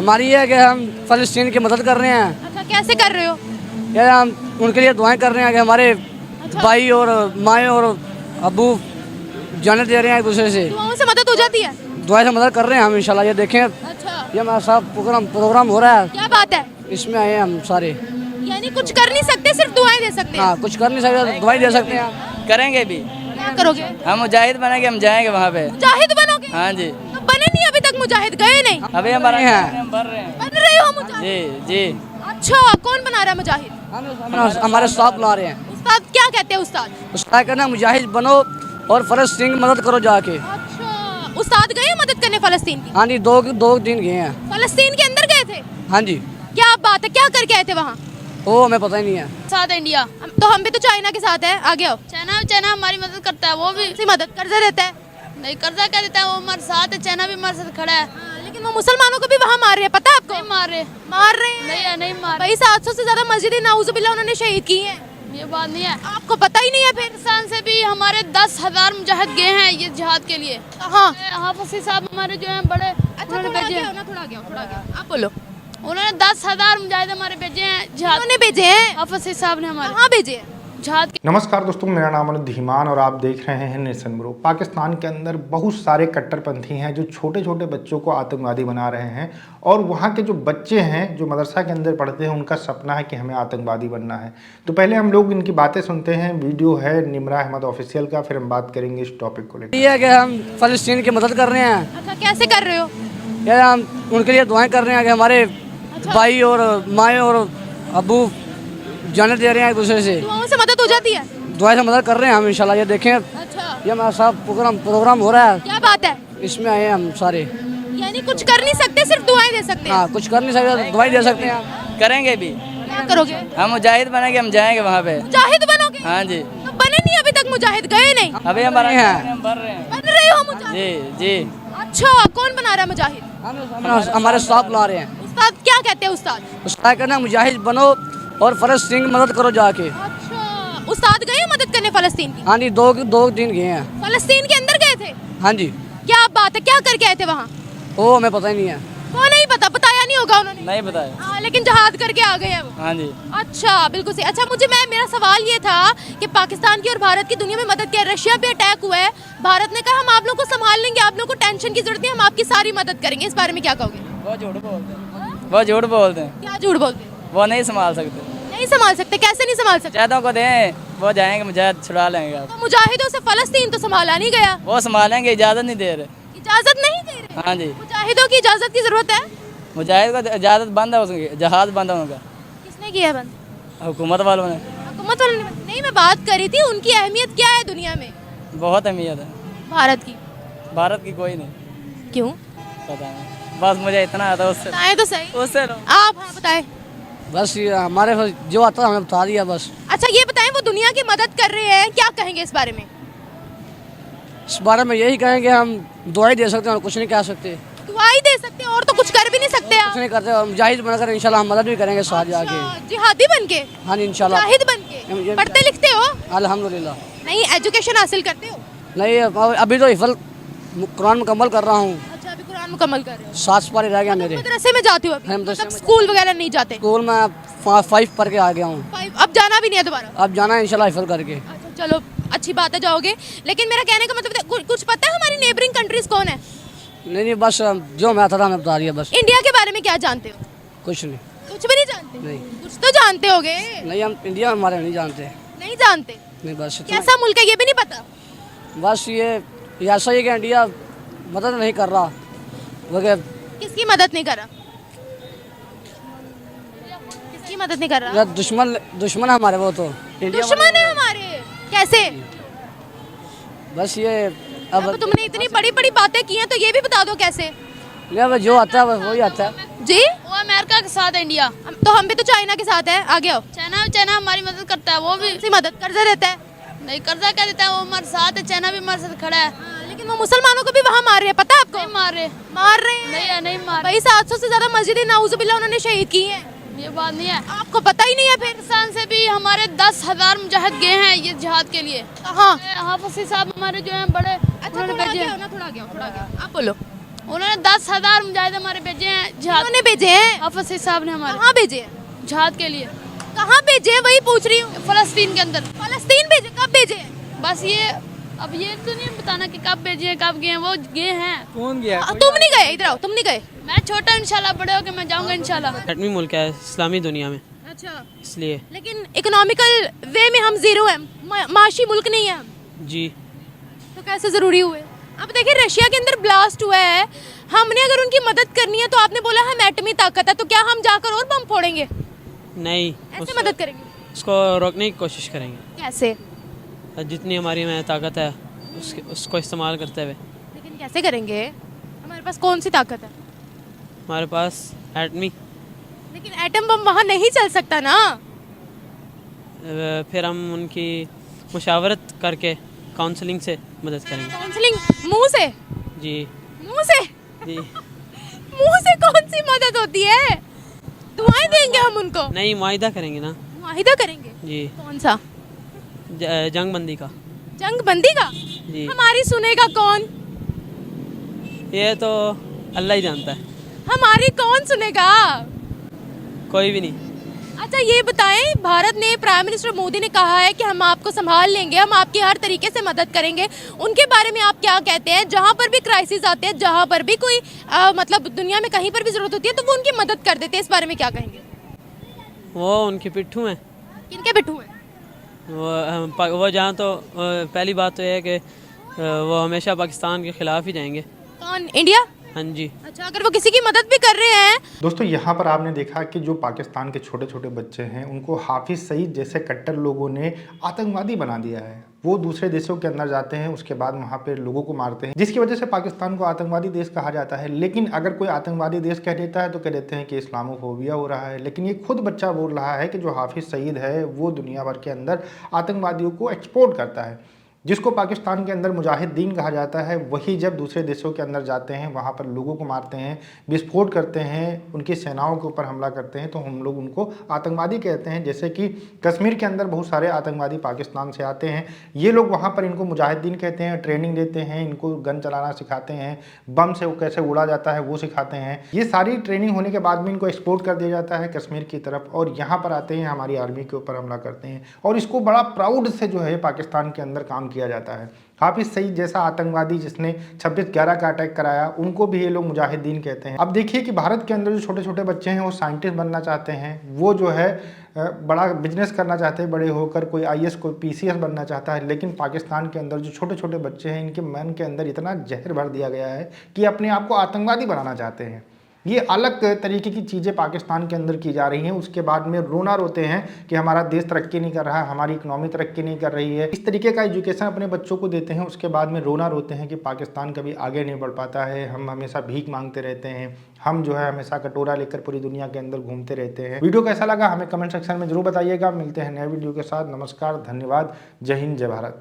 हमारी ये है कि हम फ़लस्तीन की मदद कर रहे हैं। अच्छा, कैसे कर रहे हो? ये हम उनके लिए दुआएं कर रहे हैं कि हमारे भाई और माएँ और अबू जाने दे रहे हैं एक दूसरे से। दुआओं से मदद हो जाती है? दुआ से मदद कर रहे हैं हम इंशाल्लाह। ये देखें, अच्छा, ये हमारा साहब प्रोग्राम हो रहा है, क्या बात है। इसमें आए हैं हम सारे। यानी कुछ कर नहीं सकते, सिर्फ दुआएं दे सकते हैं। हाँ, कुछ कर नहीं सकते, दुआई दे सकते हैं। करेंगे भी, क्या करोगे? हम मुजाहिद बनेंगे, हम जाएंगे वहाँ पे। मुजाहिद बनोगे? हाँ जी, तो बने नहीं अभी तक, मुजाहिद गए नहीं? अभी हमारा हैं। हम भर रहे हैं। बन रहे हो मुजाहिद? जी जी, अच्छा, कौन बना रहा है मुजाहिद? हमारे साहब ला रहे हैं। उस्ताद क्या कहते हैं उस्ताद? उसका कहना मुजाहिद बनो और फ़लस्तीन की मदद करो जाके। अच्छा, उस्ताद गए मदद करने फलस्तीन की? हाँ जी, दो दिन गए हैं। फलस्तीन के अंदर गए थे? हाँ जी, क्या बात है, क्या करके आए थे वहाँ? वो हमें पता ही नहीं है। साथ इंडिया, तो हम भी तो चाइना के साथ है, आगे आओ। चाइना हमारी मदद करता है, वो भी इसी मदद कर्जा देता है। नहीं कर्जा क्या देता है, वो हमारे साथ है, चाइना भी हमारे साथ खड़ा है। हाँ, लेकिन वो मुसलमानों को भी वहाँ मार रहे हैं, पता है आपको? नहीं मार रहे, मार रहे हैं। नहीं मार भाई 700 से ज्यादा मस्जिदें नाउजुबिल्लाह उन्होंने शहीद की हैं। ये बात नहीं है। आपको पता ही नहीं है फिर? पाकिस्तान से भी हमारे 10,000 मुजाहिद गए हैं ये जिहाद के लिए। हाँ, हाफिज साहब हमारे जो हैं बड़े, अच्छा, उन्होंने थोड़ा भेजे आगे हैं। आओ ना, थोड़ा आगे आओ, थोड़ा आगे आओ। आप बोलो। उन्होंने 10,000 मुजाहिद हमारे भेजे हैं जिहाद। उन्होंने भेजे हैं? हाफिज साहब ने हमारे कहाँ भेजे हैं? जिहाद के। नमस्कार दोस्तों, मेरा नाम अनुज धीमान और आप देख रहे हैं नेशन ब्रो। पाकिस्तान के अंदर बहुत सारे कट्टरपंथी हैं जो छोटे छोटे बच्चों को आतंकवादी बना रहे हैं, और वहाँ के जो बच्चे हैं जो मदरसा के अंदर पढ़ते हैं उनका सपना है कि हमें आतंकवादी बनना है। तो पहले हम लोग इनकी बातें सुनते हैं। वीडियो है निमरा अहमद ऑफिशियल का, फिर हम बात करेंगे इस टॉपिक को लेकर। ये है कि हम फ़लस्तीन की मदद कर रहे हैं। अच्छा, कैसे कर रहे हो? ये हम उनके लिए दुआएं कर रहे हैं कि हमारे भाई और माएँ और अबू जाने दे रहे हैं एक दूसरे से। दुआओं से मदद हो जाती है? दुआ से मदद कर रहे हैं हम इंशाल्लाह। ये देखें, अच्छा, ये हमारा साहब प्रोग्राम हो रहा है, क्या बात है। इसमें आए हैं हम सारे। यानी कुछ कर नहीं सकते, सिर्फ दुआएं दे सकते हैं। हाँ, कुछ कर नहीं सकते, दुआई दे सकते हैं। करेंगे भी, क्या करोगे? हम मुजाहिद बनेंगे, हम जाएंगे वहाँ पे। मुजाहिद बनोगे? हाँ जी, तो बने नहीं अभी तक, मुजाहिद गए नहीं? अभी हमारा हैं। हम भर रहे हैं। बन रहे हो मुजाहिद? जी जी, अच्छा, कौन बना रहा है मुजाहिद? हमारे साहब ला रहे हैं। उस्ताद क्या कहते हैं उस्ताद? उसका कहना मुजाहिद बनो और फ़लस्तीन की मदद करो जाके। अच्छा, उस्ताद गए मदद करने फलस्तीन की? हाँ जी, दो दिन गए हैं। फलस्तीन के अंदर गए थे? हाँ जी, क्या बात है, क्या करके आए थे वहाँ? वो हमें पता ही नहीं है। वो नहीं पता, बताया नहीं होगा उन्होंने। नहीं बताया। हाँ, लेकिन जहाद करके आ गए हैं वो। हाँ जी, अच्छा, बिल्कुल सही। अच्छा, मेरा सवाल ये था कि पाकिस्तान की और भारत की दुनिया में मदद किया, रशिया पे अटैक हुआ है, भारत ने कहा हम आप लोगों को संभाल लेंगे, आप लोगों को टेंशन की जरूरत नहीं, हम आपकी सारी मदद करेंगे। इस बारे में क्या कहोगे? वो झूठ बोलते हैं, वो झूठ बोलते हैं, क्या झूठ बोलते हैं? वो नहीं संभाल सकते। नहीं संभाल सकते? कैसे नहीं संभाल सकते? मुजाहिदों को दें, वो जाएंगे, मुजाहिद छुड़ा लेंगे। आप तो मुजाहिदों से फलस्तीन तो संभाला नहीं गया। वो संभालेंगे, इजाज़त नहीं दे रहे। इजाजत नहीं दे रहे? हाँ जी, मुजाहिदों की इजाजत की जरूरत है। मुजाहिद को इजाज़त बंद है, उसकी जहाज बंद है उनका, किसने किया है बंद? हुकूमत वालों ने। हुकूमत वालों ने? नहीं, मैं बात करी थी उनकी अहमियत क्या है दुनिया में बहुत अहमियत है भारत की। भारत की, कोई नहीं क्यों? पता नहीं, बस मुझे इतना आता है उससे बताएं तो सही। उससे आप हाँ बताएं। बस ये हमारे जो आता है हमें बता दिया बस। अच्छा, ये बताएं, वो दुनिया की मदद कर रहे हैं, क्या कहेंगे इस बारे में? इस बारे में यही कहेंगे हम दुआई दे सकते हैं और कुछ नहीं कह सकते। दुआई दे सकते हैं और तो कुछ कर भी नहीं सकते आप। कुछ नहीं करते, और मुजाहिद बनकर इंशाल्लाह हम मदद भी करेंगे साथ जाके। अच्छा, जिहादी बन के? हाँ जी, इंशाल्लाह। मुजाहिद बन के? पढ़ते लिखते हो? अल्हम्दुलिल्लाह। नहीं, एजुकेशन हासिल करते हो? नहीं, अभी तो हिफल कुरान मुकम्मल कर रहा हूँ। अच्छा, अभी कुरान मुकम्मल कर रहे हो? 7 पारे रह गया मेरे। मदरसे में जाते हो अभी? हाँ, मदरसे मतलब में स्कूल वगैरह नहीं जाते? स्कूल में 5 पढ़ के आ गया हूँ। अब जाना भी नहीं है दोबारा? अब जाना है इंशाल्लाह हिफल करके। अच्छा, चलो अच्छी बात है, जाओगे। लेकिन मेरा कहने का मतलब कुछ पता है हमारी नेबरिंग कंट्रीज कौन है? नहीं, बस जो मैं था हमें बता दिया बस। इंडिया के बारे में क्या जानते हो? कुछ नहीं। कुछ भी नहीं जानते? नहीं। कुछ तो जानते होगे। नहीं, हम इंडिया में हमारे नहीं जानते। नहीं जानते? नहीं, बस इतना। कैसा मुल्क है ये भी नहीं पता? बस ये ऐसा ही कि इंडिया मदद नहीं कर रहा। वो कि किसकी मदद नहीं कर रहा? किसकी मदद नहीं कर रहा? दुश्मन है हमारे, वो तो इंडिया दुश्मन है हमारे? कैसे? बस ये अब अब तुमने इतनी बड़ी बड़ी बातें की हैं, तो ये भी बता दो कैसे? नहीं, अब जो आता है बस वही आता है। जी, वो अमेरिका के साथ है, इंडिया। तो हम भी तो चाइना के साथ है, आगे आओ। चाइना हमारी मदद करता है, वो भी इसी मदद कर्जा देता है। नहीं कर्जा क्या देता है, वो हमारे साथ है, चाइना भी हमारे साथ खड़ा है। हाँ, लेकिन वो मुसलमानों को भी वहाँ मार रहे हैं, पता है आपको? नहीं मार रहे, मार रहे हैं। नहीं मार भाई 700 से ज्यादा मस्जिदें नाउजुबिल्लाह उन्होंने शहीद की हैं। ये बात नहीं है। आपको पता ही नहीं है फिर? पाकिस्तान से भी हमारे 10,000 मुजाहिद गए हैं ये जिहाद के लिए। कहाँ? हाफिज साहब हमारे जो हैं बड़े, अच्छा, उन्होंने थोड़ा भेजे आगे हैं। आओ ना, थोड़ा आगे आओ, थोड़ा आगे आओ। आप बोलो। उन्होंने 10,000 मुजाहिद हमारे भेजे हैं जिहाद। उन्होंने भेजे हैं? हाफिज साहब ने हमारे कहाँ भेजे हैं? जिहाद के लिए कहाँ भेजे हैं वही पूछ रही हूँ। फलस्तीन के अंदर। फलस्तीन भेजे? कब भेजे हैं? बस ये अब ये तो नहीं बताना कि कब भेजे हैं कब गए हैं, वो गए हैं। कौन गया? तुम नहीं गए? इधर आओ, तुम नहीं गए? मैं छोटा इंशाल्लाह, बड़े होके मैं जाऊंगा इंशाल्लाह। एटमी मुल्क है इस्लामी दुनिया में, अच्छा, इसलिए। लेकिन इकोनॉमिकल वे में हम जीरो हैं, माशी मुल्क नहीं है हम, जी। तो कैसे जरूरी हुए? अब देखिए रशिया के अंदर ब्लास्ट हुआ है, हमने अगर उनकी मदद करनी है तो आपने बोला हम एटमी ताकत है, तो क्या हम जाकर और बम फोड़ेंगे? नहीं, ऐसे मदद करेंगे? उसको रोकने की कोशिश करेंगे, कैसे? जितनी हमारी में ताकत है उसको इस्तेमाल करते हुए। लेकिन कैसे करेंगे? हमारे पास कौन सी ताकत है? हमारे पास एटमी, लेकिन एटम बम वहाँ नहीं चल सकता ना। फिर हम उनकी मुशावरत करके काउंसलिंग से मदद करेंगे। काउंसलिंग? मुंह से? जी मुंह से? जी। मुंह से कौन सी मदद होती है? दुआएं देंगे हम उनको? नहीं, मुआहिदा करेंगे ना। मुआहिदा करेंगे? जी। कौन सा? जंग बंदी का। जंग बंदी का? जी। हमारी सुनेगा कौन? ये तो अल्लाह ही जानता है, हमारी कौन सुनेगा? कोई भी नहीं। अच्छा ये बताएं, भारत ने, प्राइम मिनिस्टर मोदी ने कहा है कि हम आपको संभाल लेंगे, हम आपकी हर तरीके से मदद करेंगे, उनके बारे में आप क्या कहते हैं? जहाँ पर भी क्राइसिस आते हैं, जहाँ पर भी कोई मतलब दुनिया में कहीं पर भी जरूरत होती है तो वो उनकी मदद कर देते हैं, इस बारे में क्या कहेंगे? वो उनके पिट्ठू हैं। किनके बिट्ठू हैं? वो जहाँ तो पहली बात तो ये है कि वो हमेशा पाकिस्तान के ख़िलाफ़ ही जाएंगे। कौन? इंडिया? हाँ जी। अच्छा, अगर वो किसी की मदद भी कर रहे हैं। दोस्तों यहाँ पर आपने देखा कि जो पाकिस्तान के छोटे छोटे बच्चे हैं उनको हाफिज सईद जैसे कट्टर लोगों ने आतंकवादी बना दिया है। वो दूसरे देशों के अंदर जाते हैं, उसके बाद वहाँ पे लोगों को मारते हैं, जिसकी वजह से पाकिस्तान को आतंकवादी देश कहा जाता है। लेकिन अगर कोई आतंकवादी देश कह देता है तो कह देते हैं कि इस्लामोफोबिया हो रहा है। लेकिन ये खुद बच्चा बोल रहा है कि जो हाफिज सईद है वो दुनिया भर के अंदर आतंकवादियों को एक्सपोर्ट करता है। जिसको पाकिस्तान के अंदर मुजाहिदीन कहा जाता है, वही जब दूसरे देशों के अंदर जाते हैं, वहाँ पर लोगों को मारते हैं, विस्फोट करते हैं, उनकी सेनाओं के ऊपर हमला करते हैं, तो हम लोग उनको आतंकवादी कहते हैं। जैसे कि कश्मीर के अंदर बहुत सारे आतंकवादी पाकिस्तान से आते हैं, ये लोग वहाँ पर इनको मुजाहिदीन कहते हैं, ट्रेनिंग देते हैं, इनको गन चलाना सिखाते हैं, बम से कैसे उड़ा जाता है वो सिखाते हैं। ये सारी ट्रेनिंग होने के बाद में इनको एक्सपोर्ट कर दिया जाता है कश्मीर की तरफ, और यहाँ पर आते हैं, हमारी आर्मी के ऊपर हमला करते हैं, और इसको बड़ा प्राउड से जो है पाकिस्तान के अंदर काम किया जाता है। हाफिज सईद जैसा आतंकवादी जिसने 26/11 का अटैक कराया, उनको भी ये लोग मुजाहिदीन कहते हैं। अब देखिए कि भारत के अंदर जो छोटे छोटे बच्चे हैं वो साइंटिस्ट बनना चाहते हैं, वो जो है बड़ा बिजनेस करना चाहते हैं, बड़े होकर कोई IAS कोई PCS बनना चाहता है। लेकिन पाकिस्तान के अंदर जो छोटे छोटे बच्चे हैं, इनके मन के अंदर इतना जहर भर दिया गया है कि अपने आप को आतंकवादी बनाना चाहते हैं। ये अलग तरीके की चीज़ें पाकिस्तान के अंदर की जा रही हैं। उसके बाद में रोना रोते हैं कि हमारा देश तरक्की नहीं कर रहा है, हमारी इकोनॉमी तरक्की नहीं कर रही है। इस तरीके का एजुकेशन अपने बच्चों को देते हैं, उसके बाद में रोना रोते हैं कि पाकिस्तान कभी आगे नहीं बढ़ पाता है, हम हमेशा भीख मांगते रहते हैं, हम जो है हमेशा कटोरा लेकर पूरी दुनिया के अंदर घूमते रहते हैं। वीडियो कैसा लगा हमें कमेंट सेक्शन में जरूर बताइएगा। मिलते हैं नए वीडियो के साथ। नमस्कार, धन्यवाद, जय हिंद, जय भारत।